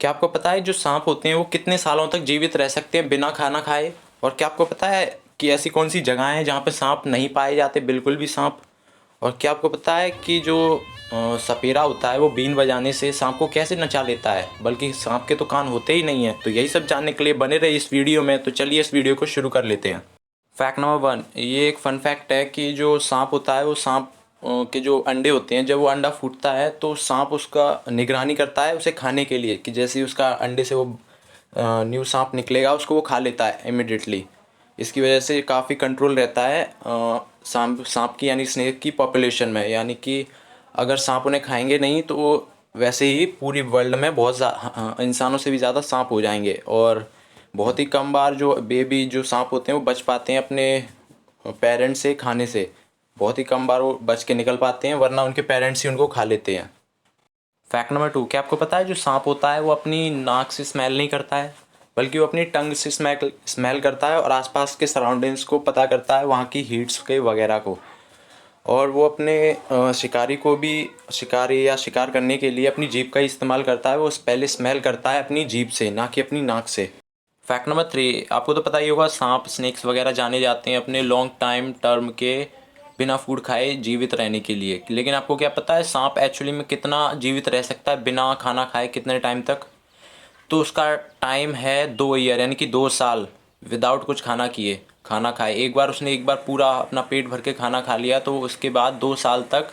क्या आपको पता है जो सांप होते हैं वो कितने सालों तक जीवित रह सकते हैं बिना खाना खाए? और क्या आपको पता है कि ऐसी कौन सी जगह हैं जहाँ पे सांप नहीं पाए जाते बिल्कुल भी सांप? और क्या आपको पता है कि जो सपेरा होता है वो बीन बजाने से सांप को कैसे नचा लेता है, बल्कि सांप के तो कान होते ही नहीं हैं। तो यही सब जानने के लिए बने रहे इस वीडियो में। तो चलिए इस वीडियो को शुरू कर लेते हैं। फैक्ट नंबर वन, ये एक फन फैक्ट है कि जो सांप होता है वो सांप के जो अंडे होते हैं, जब वो अंडा फूटता है तो सांप उसका निगरानी करता है उसे खाने के लिए, कि जैसे ही उसका अंडे से वो न्यू सांप निकलेगा उसको वो खा लेता है इमिडिएटली। इसकी वजह से काफ़ी कंट्रोल रहता है सांप सांप की यानी स्नेक की पॉपुलेशन में। यानी कि अगर सांप उन्हें खाएंगे नहीं तो वो वैसे ही पूरी वर्ल्ड में बहुत इंसानों से भी ज़्यादा सांप हो जाएंगे। और बहुत ही कम बार जो बेबी जो सांप होते हैं वो बच पाते हैं अपने पेरेंट्स से खाने से। बहुत ही कम बार वो बच के निकल पाते हैं, वरना उनके पेरेंट्स ही उनको खा लेते हैं। फैक्ट नंबर टू, क्या आपको पता है जो सांप होता है वो अपनी नाक से स्मेल नहीं करता है, बल्कि वो अपनी टंग से स्मेल करता है और आसपास के सराउंडिंग्स को पता करता है, वहाँ की हीट्स के वगैरह को। और वो अपने शिकारी को भी शिकारी या शिकार करने के लिए अपनी जीभ का ही इस्तेमाल करता है। वो पहले स्मेल करता है अपनी जीभ से, ना कि अपनी नाक से। फैक्ट नंबर थ्री, आपको तो पता ही होगा सांप स्नेक्स वगैरह जाने जाते हैं अपने लॉन्ग टाइम टर्म के बिना फूड खाए जीवित रहने के लिए। लेकिन आपको क्या पता है सांप एक्चुअली में कितना जीवित रह सकता है बिना खाना खाए, कितने टाइम तक? तो उसका टाइम है 2 ईयर, यानी कि 2 साल विदाउट कुछ खाना खाए। एक बार पूरा अपना पेट भर के खाना खा लिया तो उसके बाद 2 साल तक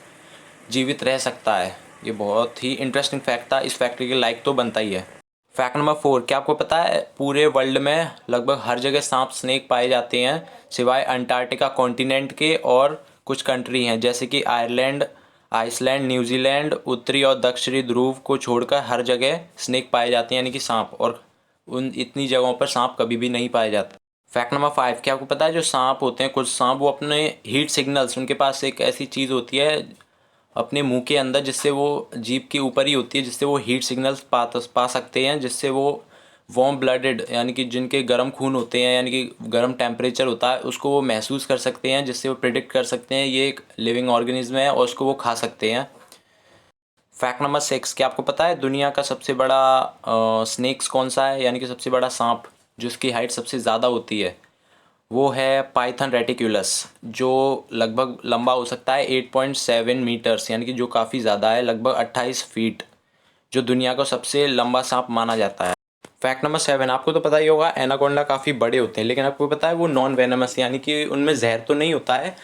जीवित रह सकता है। ये बहुत ही इंटरेस्टिंग फैक्ट था, इस फैक्ट के लाइक तो बनता ही है। फैक्ट नंबर फोर, क्या आपको पता है पूरे वर्ल्ड में लगभग हर जगह सांप स्नेक पाए जाते हैं, सिवाय अंटार्कटिका कॉन्टिनेंट के और कुछ कंट्री हैं जैसे कि आयरलैंड, आइसलैंड, न्यूजीलैंड। उत्तरी और दक्षिणी ध्रुव को छोड़कर हर जगह स्नेक पाए जाते हैं, यानी कि सांप। और उन इतनी जगहों पर सांप कभी भी नहीं पाए जाते। फैक्ट नंबर फाइव, क्या आपको पता है जो सांप होते हैं, कुछ सांप वो अपने हीट सिग्नल्स, उनके पास एक ऐसी चीज़ होती है अपने मुंह के अंदर, जिससे वो जीभ के ऊपर ही होती है, जिससे वो हीट सिग्नल्स पा सकते हैं, जिससे वो वार्म ब्लडेड यानी कि जिनके गर्म खून होते हैं, यानी कि गर्म टेम्परेचर होता है, उसको वो महसूस कर सकते हैं, जिससे वो प्रिडिक्ट कर सकते हैं ये एक लिविंग ऑर्गेनिज्म है और उसको वो खा सकते हैं। फैक्ट नंबर सिक्स, क्या आपको पता है दुनिया का सबसे बड़ा स्नेक्स कौन सा है, यानी कि सबसे बड़ा सांप जिसकी हाइट सबसे ज़्यादा होती है? वो है पाइथन रेटिकुलस, जो लगभग लंबा हो सकता है 8.7 मीटर्स, यानी कि जो काफ़ी ज़्यादा है, लगभग 28 फीट, जो दुनिया का सबसे लंबा सांप माना जाता है। फैक्ट नंबर सेवन, आपको तो पता ही होगा एनाकोंडा काफ़ी बड़े होते हैं, लेकिन आपको पता है वो नॉन वेनमस, यानी कि उनमें जहर तो नहीं होता है,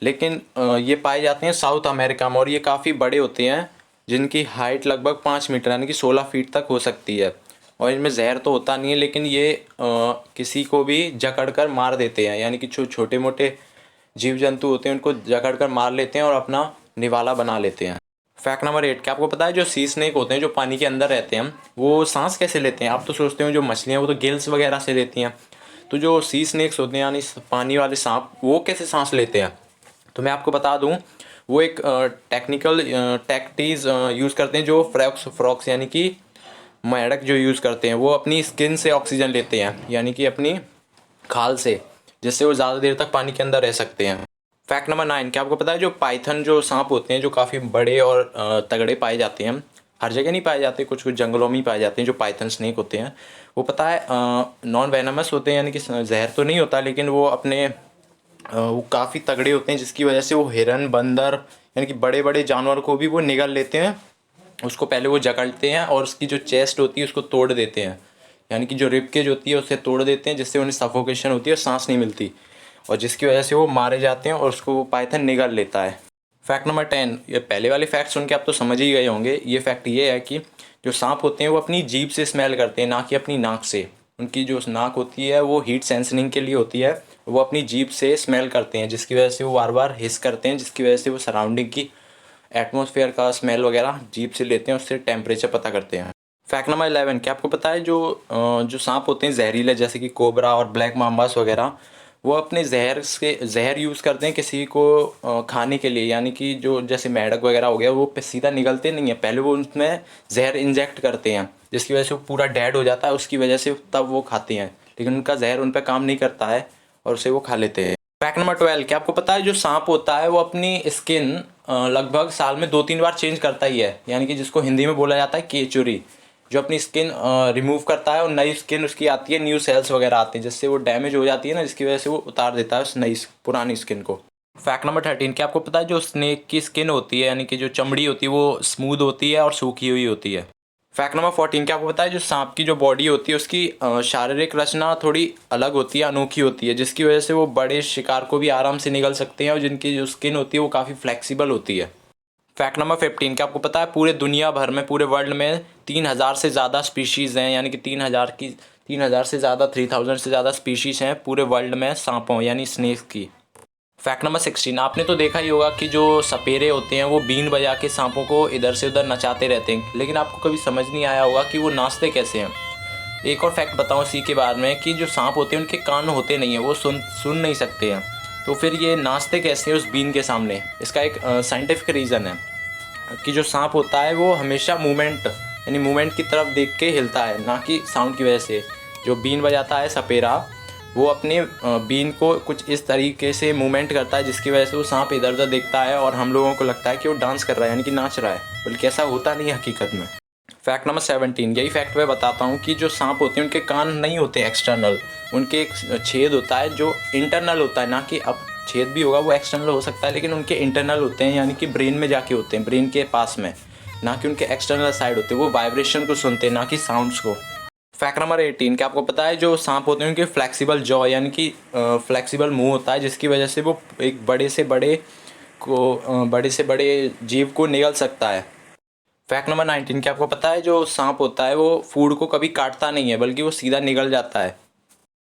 लेकिन ये पाए जाते हैं साउथ अमेरिका में। और ये काफ़ी बड़े होते हैं, जिनकी हाइट लगभग 5 मीटर यानी कि 16 फीट तक हो सकती है। और इनमें जहर तो होता नहीं है, लेकिन ये किसी को भी जकड़ कर मार देते हैं, यानी कि जो छोटे मोटे जीव जंतु होते हैं उनको जकड़ कर मार लेते हैं और अपना निवाला बना लेते हैं। फैक्ट नंबर एट, क्या आपको पता है जो सी स्नेक होते हैं जो पानी के अंदर रहते हैं वो सांस कैसे लेते हैं? आप तो सोचते हो जो मछलियाँ वो तो गिल्स वगैरह से लेती हैं, तो जो सी स्नेक्स होते हैं यानी पानी वाले सांप वो कैसे सांस लेते हैं? तो मैं आपको बता दूं, वो एक टेक्निकल टैक्टीज यूज़ करते हैं, जो फ्रॉक्स यानी कि मेंढक जो यूज़ करते हैं, वो अपनी स्किन से ऑक्सीजन लेते हैं, यानी कि अपनी खाल से, जिससे वो ज़्यादा देर तक पानी के अंदर रह सकते हैं। फैक्ट नंबर नाइन, क्या आपको पता है जो पाइथन जो सांप होते हैं जो काफ़ी बड़े और तगड़े पाए जाते हैं, हर जगह नहीं पाए जाते, कुछ कुछ जंगलों में ही पाए जाते हैं, जो पाइथन स्नेक होते हैं, वो पता है नॉन वेनमस होते हैं, यानी कि जहर तो नहीं होता, लेकिन वो अपने वो काफ़ी तगड़े होते हैं, जिसकी वजह से वो हिरन, बंदर यानी कि बड़े बड़े जानवर को भी वो निगल लेते हैं। उसको पहले वो जकड़ते हैं और उसकी जो चेस्ट होती है उसको तोड़ देते हैं, यानी कि जो रिब केज होती है उसे तोड़ देते हैं, जिससे उन्हें सफोकेशन होती है और सांस नहीं मिलती, और जिसकी वजह से वो मारे जाते हैं और उसको वो पाइथन निगल लेता है। फैक्ट नंबर 10, ये पहले वाले फैक्ट सुन के आप तो समझ ही गए होंगे। ये फैक्ट ये है कि जो सांप होते हैं वो अपनी जीभ से स्मेल करते हैं, ना कि अपनी नाक से। उनकी जो नाक होती है वो हीट सेंसिंग के लिए होती है, वो अपनी जीभ से स्मेल करते हैं, जिसकी वजह से वो बार बार हिस करते हैं, जिसकी वजह से वो सराउंडिंग की एटमॉस्फेयर का स्मेल वगैरह जीभ से लेते हैं, उससे टेम्परेचर पता करते हैं। फैक्ट नंबर 11, क्या आपको पता है जो सांप होते हैं जहरीले, जैसे कि कोबरा और ब्लैक माम्बास वगैरह, वो अपने जहर यूज़ करते हैं किसी को खाने के लिए, यानी कि जो जैसे मेंढक वगैरह हो गया, वो सीधा निगलते नहीं है, पहले वो उसमें जहर इंजेक्ट करते हैं, जिसकी वजह से वो पूरा डेड हो जाता है, उसकी वजह से तब वो खाते हैं, लेकिन उनका जहर उन पर काम नहीं करता है और उसे वो खा लेते हैं। फैक्ट नंबर 12, क्या आपको पता है जो सांप होता है वो अपनी स्किन लगभग साल में 2-3 बार चेंज करता ही है, यानी कि जिसको हिंदी में बोला जाता है केचुरी, जो अपनी स्किन रिमूव करता है और नई स्किन उसकी आती है, न्यू सेल्स वगैरह आते हैं, जिससे वो डैमेज हो जाती है ना, जिसकी वजह से वो उतार देता है उस नई पुरानी स्किन को। फैक्ट नंबर 13, क्या आपको पता है जो स्नेक की स्किन होती है यानी कि जो चमड़ी होती है वो स्मूथ होती है और सूखी हुई होती है। फैक्ट नंबर 14, क्या आपको पता है जो सांप की जो बॉडी होती है उसकी शारीरिक रचना थोड़ी अलग होती है, अनोखी होती है, जिसकी वजह से वो बड़े शिकार को भी आराम से निगल सकते हैं और जिनकी जो स्किन होती है वो काफ़ी फ्लेक्सिबल होती है। फैक्ट नंबर 15, क्या आपको पता है पूरे दुनिया भर में, पूरे वर्ल्ड में 3000 से ज़्यादा स्पीशीज़ हैं, यानी कि 3000 से ज़्यादा, 3000 से ज़्यादा स्पीशीज़ हैं पूरे वर्ल्ड में सांपों यानी स्नेक की। फैक्ट नंबर 16, आपने तो देखा ही होगा कि जो सपेरे होते हैं वो बीन बजा के सांपों को इधर से उधर नचाते रहते हैं, लेकिन आपको कभी समझ नहीं आया होगा कि वो नाचते कैसे हैं। एक और फैक्ट बताऊँ इसी के बारे में कि जो सांप होते हैं उनके कान होते नहीं हैं, वो सुन नहीं सकते हैं, तो फिर ये नाचते कैसे हैं उस बीन के सामने। इसका एक साइंटिफिक रीज़न है कि जो सांप होता है वो हमेशा मूवमेंट की तरफ देख के हिलता है, ना कि साउंड की वजह से। जो बीन बजाता है सपेरा, वो अपने बीन को कुछ इस तरीके से मूवमेंट करता है जिसकी वजह से वो सांप इधर उधर देखता है और हम लोगों को लगता है कि वो डांस कर रहा है यानी कि नाच रहा है, बल्कि ऐसा होता नहीं है हकीकत में। फैक्ट नंबर 17, यही फैक्ट मैं बताता हूँ कि जो सांप होते हैं उनके कान नहीं होते एक्सटर्नल, उनके एक छेद होता है जो इंटरनल होता है, ना कि अब छेद भी होगा वो एक्सटर्नल हो सकता है, लेकिन उनके इंटरनल होते हैं यानी कि ब्रेन में जाके होते हैं, ब्रेन के पास में, ना कि उनके एक्सटर्नल साइड होते हैं। वो वाइब्रेशन को सुनते हैं, ना कि साउंड्स को। फैक्ट नंबर 18, क्या आपको पता है जो सांप होते हैं उनके फ्लेक्सिबल जॉ यानी कि फ्लेक्सिबल मुंह होता है, जिसकी वजह से वो एक बड़े से बड़े जीव को निगल सकता है। फैक्ट नंबर 19, क्या आपको पता है जो सांप होता है वो फूड को कभी काटता नहीं है, बल्कि वो सीधा निगल जाता है।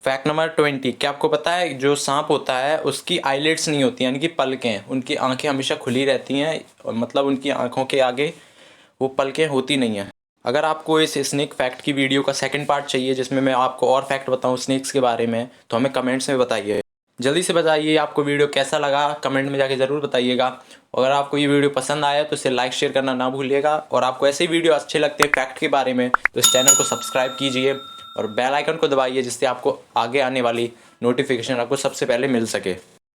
फैक्ट नंबर 20, क्या आपको पता है जो सांप होता है उसकी आईलिड्स नहीं होती यानी कि पलकें, उनकी आंखें हमेशा खुली रहती हैं, और मतलब उनकी आंखों के आगे वो पलकें होती नहीं हैं। अगर आपको इस स्नेक फैक्ट की वीडियो का सेकंड पार्ट चाहिए जिसमें मैं आपको और फैक्ट बताऊं स्नेक्स के बारे में, तो हमें कमेंट्स में बताइए। जल्दी से बताइए आपको वीडियो कैसा लगा, कमेंट में जाके ज़रूर बताइएगा। अगर आपको ये वीडियो पसंद आया तो इसे लाइक शेयर करना ना भूलिएगा, और आपको ऐसे ही वीडियो अच्छे लगते हैं फैक्ट के बारे में तो इस चैनल को सब्सक्राइब कीजिए और बेल आइकन को दबाइए, जिससे आपको आगे आने वाली नोटिफिकेशन आपको सबसे पहले मिल सके।